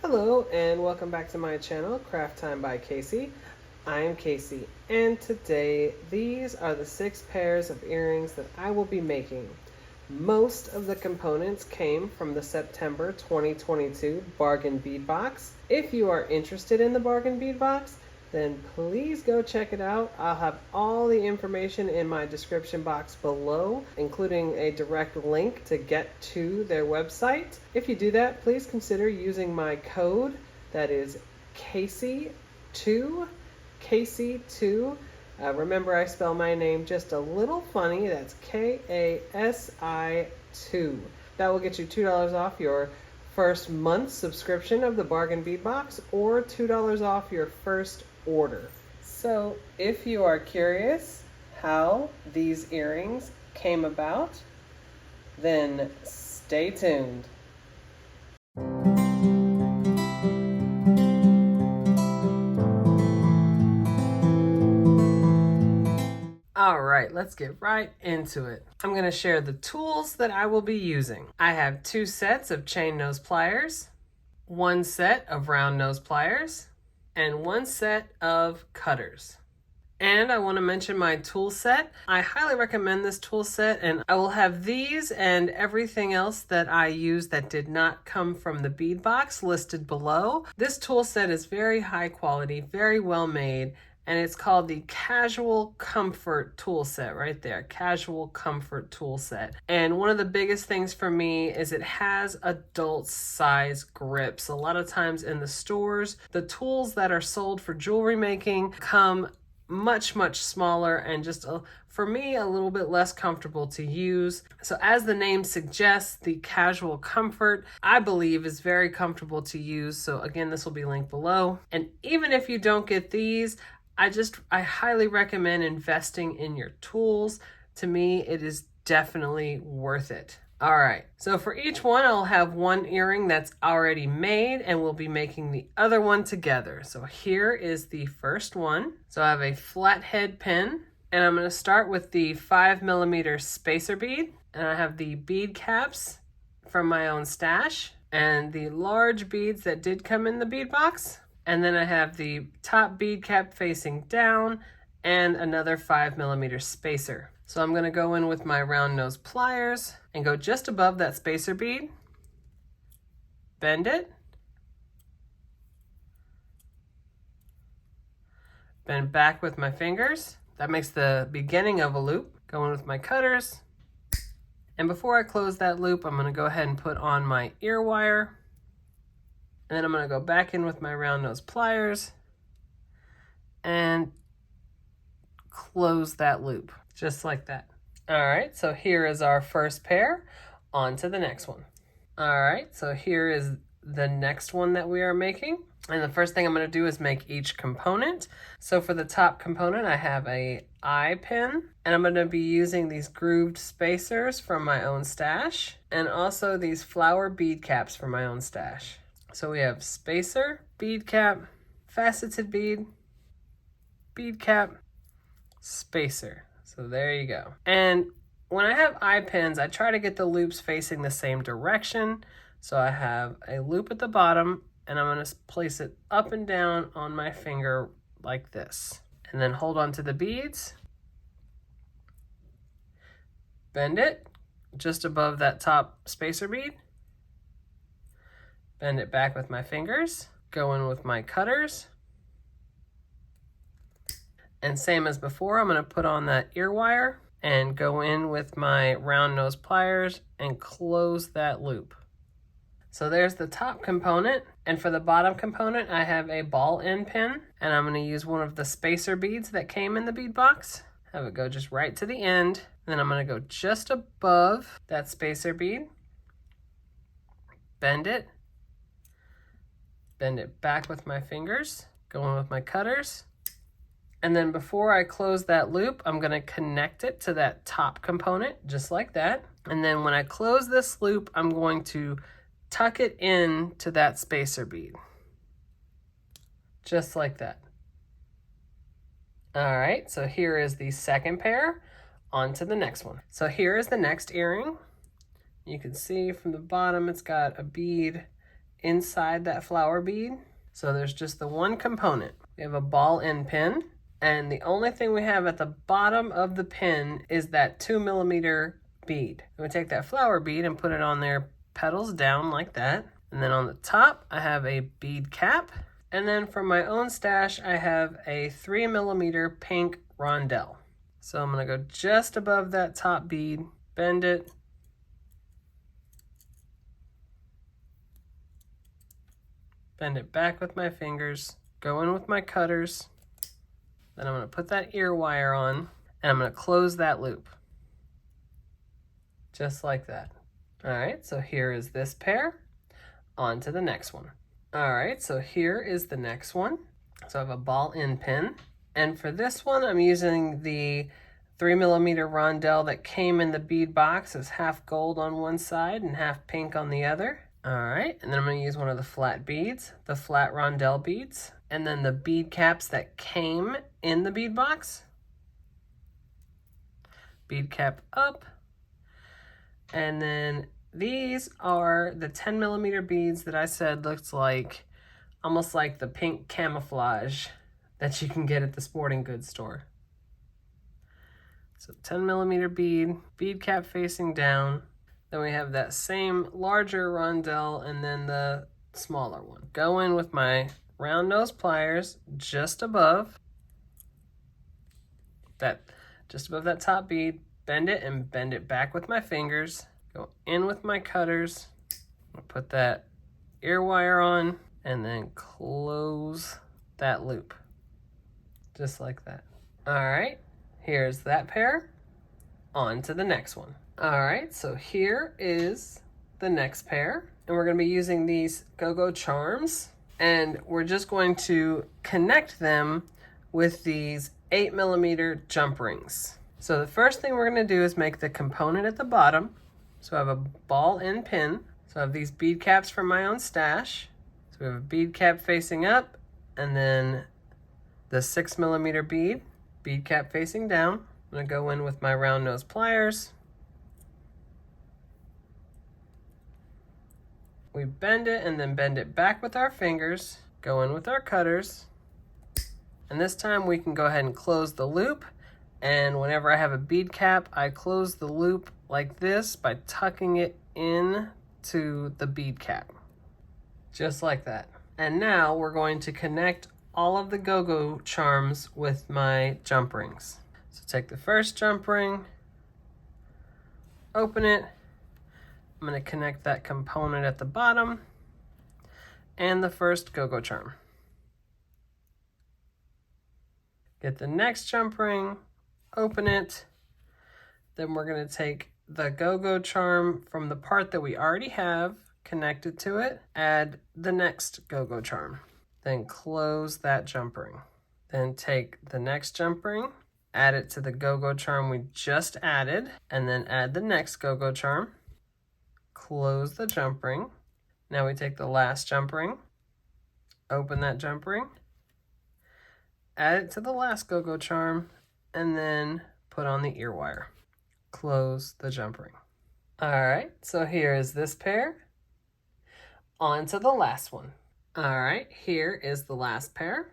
Hello and welcome back to my channel, Craft Time by Casey. I am Casey, and today these are the 6 pairs of earrings that I will be making. Most of the components came from the September 2022 Bargain Bead Box. If you are interested in the Bargain Bead Box, then please go check it out. I'll have all the information in my description box below, including a direct link to get to their website. If you do that, please consider using my code that is Casey2. Casey2. Remember, I spell my name just a little funny. That's KASI2. That will get you $2 off your first month subscription of the Bargain Bead Box, or $2 off your first order. So if you are curious how these earrings came about, then stay tuned. All right, let's get right into it. I'm going to share the tools that I will be using. I have 2 sets of chain nose pliers, 1 set of round nose pliers, and 1 set of cutters. And I want to mention my tool set. I highly recommend this tool set, and I will have these and everything else that I use that did not come from the bead box listed below. This tool set is very high quality, very well made, and it's called the Casual Comfort Tool Set right there. Casual Comfort Tool Set. And one of the biggest things for me is it has adult size grips. A lot of times in the stores, the tools that are sold for jewelry making come much smaller and just for me a little bit less comfortable to use. So as the name suggests, the Casual Comfort I believe is very comfortable to use. So again, this will be linked below. And even if you don't get these, I highly recommend investing in your tools. To me, it is definitely worth it. All right, so for each one, I'll have 1 earring that's already made, and we'll be making the other one together. So here is the first one. So I have a flathead pin, and I'm gonna start with the 5mm spacer bead, and I have the bead caps from my own stash, and the large beads that did come in the bead box. And then I have the top bead cap facing down and another 5mm spacer. So I'm gonna go in with my round nose pliers and go just above that spacer bead, bend it, bend back with my fingers. That makes the beginning of a loop. Go in with my cutters. And before I close that loop, I'm gonna go ahead and put on my ear wire. And then I'm going to go back in with my round nose pliers and close that loop, just like that. All right, so here is our first pair. On to the next one. All right, so here is the next one that we are making. And the first thing I'm going to do is make each component. So for the top component, I have a eye pin, and I'm going to be using these grooved spacers from my own stash, and also these flower bead caps from my own stash. So we have spacer, bead cap, faceted bead, bead cap, spacer. So there you go. And when I have eye pins, I try to get the loops facing the same direction. So I have a loop at the bottom, and I'm going to place it up and down on my finger like this. And then hold on to the beads. Bend it just above that top spacer bead. Bend it back with my fingers, go in with my cutters. And same as before, I'm going to put on that ear wire and go in with my round nose pliers and close that loop. So there's the top component. And for the bottom component, I have a ball end pin, and I'm going to use one of the spacer beads that came in the bead box. Have it go just right to the end. And then I'm going to go just above that spacer bead, bend it, bend it back with my fingers, go in with my cutters. And then before I close that loop, I'm gonna connect it to that top component, just like that. And then when I close this loop, I'm going to tuck it in to that spacer bead, just like that. All right, so here is the second pair. On to the next one. So here is the next earring. You can see from the bottom, it's got a bead inside that flower bead. So there's just the one component. We have a ball end pin, and the only thing we have at the bottom of the pin is that 2mm bead. I'm gonna take that flower bead and put it on there, petals down like that. And then on the top, I have a bead cap. And then from my own stash, I have a 3mm pink rondelle. So I'm gonna go just above that top bead, bend it, bend it back with my fingers, go in with my cutters. Then I'm gonna put that ear wire on, and I'm gonna close that loop. Just like that. All right, so here is this pair. On to the next one. All right, so here is the next one. So I have a ball end pin. And for this one, I'm using the 3mm rondelle that came in the bead box. It's half gold on one side and half pink on the other. All right, and then I'm gonna use one of the flat beads, the flat rondelle beads, and then the bead caps that came in the bead box. Bead cap up. And then these are the 10mm beads that I said looked like, almost like the pink camouflage that you can get at the sporting goods store. So 10mm bead, bead cap facing down. Then we have that same larger rondelle and then the smaller one. Go in with my round nose pliers just above that top bead, bend it and bend it back with my fingers. Go in with my cutters, I'll put that ear wire on and then close that loop. Just like that. All right, here's that pair. On to the next one. All right, so here is the next pair. And we're gonna be using these go-go charms. And we're just going to connect them with these 8mm jump rings. So the first thing we're gonna do is make the component at the bottom. So I have a ball end pin. So I have these bead caps from my own stash. So we have a bead cap facing up and then the 6mm bead cap facing down. I'm gonna go in with my round nose pliers. We bend it and then bend it back with our fingers, go in with our cutters. And this time we can go ahead and close the loop. And whenever I have a bead cap, I close the loop like this by tucking it in to the bead cap. Just like that. And now we're going to connect all of the go-go charms with my jump rings. So take the first jump ring, open it. I'm going to connect that component at the bottom and the first go-go charm. Get the next jump ring, open it. Then we're going to take the go-go charm from the part that we already have connected to it, add the next go-go charm. Then close that jump ring. Then take the next jump ring, add it to the go-go charm we just added, and then add the next go-go charm. Close the jump ring. Now we take the last jump ring, open that jump ring, add it to the last go-go charm, and then put on the ear wire. Close the jump ring. All right, so here is this pair. On to the last one. All right, here is the last pair.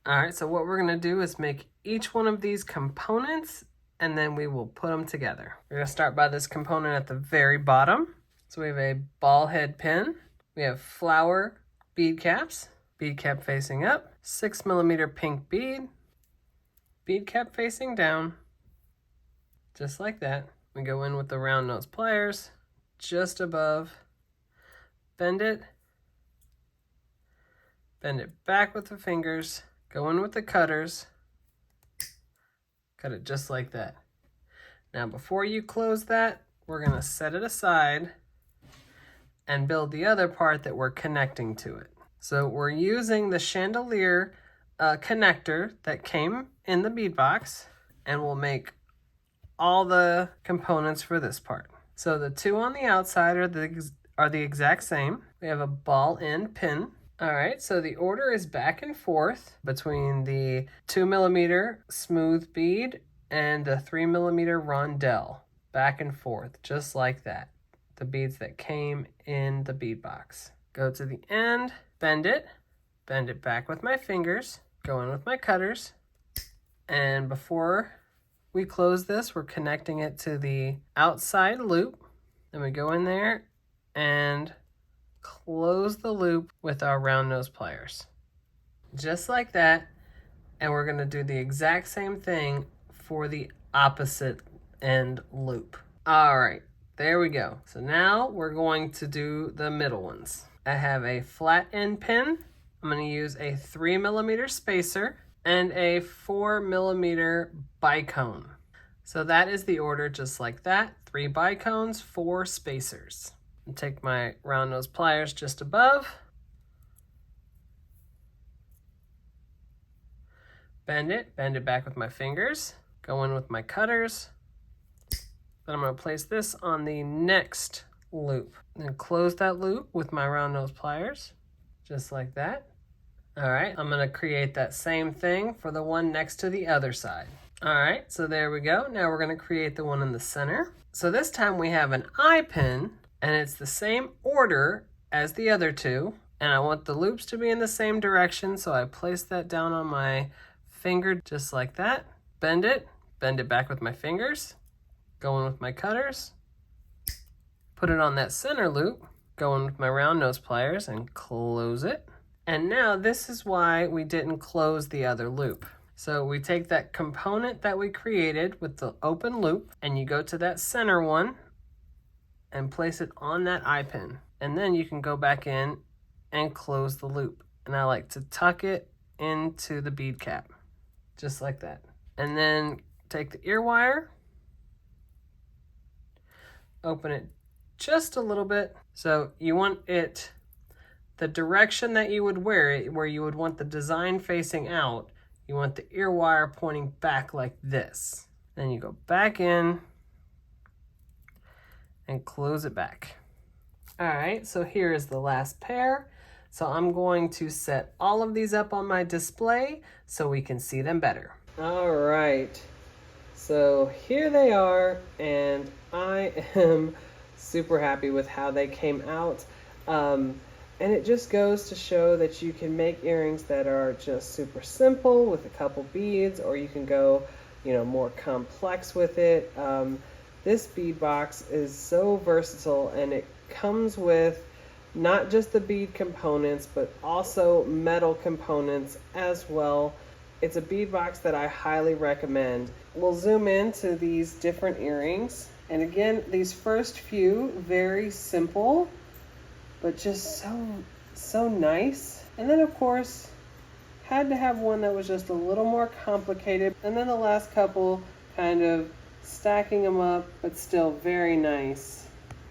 All right, so what we're gonna do is make each one of these components and then we will put them together. We're gonna start by this component at the very bottom. So we have a ball head pin. We have flower bead caps, bead cap facing up, 6mm pink bead, bead cap facing down, just like that. We go in with the round nose pliers, just above, bend it back with the fingers, go in with the cutters, cut it just like that. Now before you close that, we're gonna set it aside and build the other part that we're connecting to it. So we're using the chandelier connector that came in the bead box, and we'll make all the components for this part. So the two on the outside are the exact same. We have a ball end pin. All right, so the order is back and forth between the 2mm smooth bead and the 3mm rondelle. Back and forth, just like that. The beads that came in the bead box. Go to the end, bend it back with my fingers, go in with my cutters, and before we close this, we're connecting it to the outside loop. Then we go in there and close the loop with our round nose pliers. Just like that, and we're gonna do the exact same thing for the opposite end loop. All right, there we go. So now we're going to do the middle ones. I have a flat end pin. I'm gonna use a 3mm spacer and a 4mm bicone. So that is the order, just like that. 3 bicones, 4 spacers. And take my round nose pliers just above. Bend it back with my fingers. Go in with my cutters. Then I'm gonna place this on the next loop. Then close that loop with my round nose pliers, just like that. All right, I'm gonna create that same thing for the one next to the other side. All right, so there we go. Now we're gonna create the one in the center. So this time we have an eye pin, and it's the same order as the other two. And I want the loops to be in the same direction, so I place that down on my finger just like that. Bend it back with my fingers. Go in with my cutters. Put it on that center loop. Go in with my round nose pliers and close it. And now this is why we didn't close the other loop. So we take that component that we created with the open loop, and you go to that center one and place it on that eye pin. And then you can go back in and close the loop. And I like to tuck it into the bead cap, just like that. And then take the ear wire, open it just a little bit. So you want it the direction that you would wear it, where you would want the design facing out. You want the ear wire pointing back like this. Then you go back in and close it back. All right, so here is the last pair. So I'm going to set all of these up on my display so we can see them better. All right, so here they are, and I am super happy with how they came out. And it just goes to show that you can make earrings that are just super simple with a couple beads, or you can go, more complex with it. This bead box is so versatile, and it comes with not just the bead components, but also metal components as well. It's a bead box that I highly recommend. We'll zoom into these different earrings. And again, these first few, very simple, but just so nice. And then of course, had to have one that was just a little more complicated. And then the last couple, kind of stacking them up, but still very nice.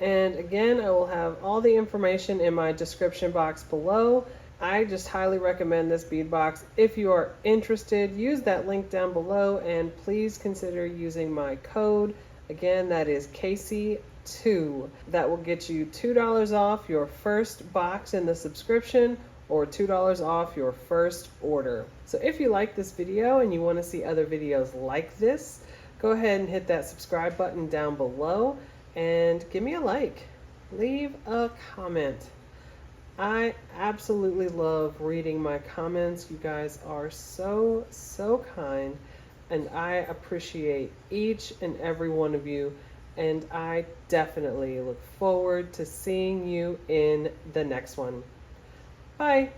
And again, I will have all the information in my description box below. I just highly recommend this bead box. If you are interested, use that link down below, and please consider using my code. Again, that is Casey2. That will get you $2 off your first box in the subscription, or $2 off your first order. So if you like this video and you want to see other videos like this, go ahead and hit that subscribe button down below and give me a like. Leave a comment. I absolutely love reading my comments. You guys are so kind, and I appreciate each and every one of you, and I definitely look forward to seeing you in the next one. Bye.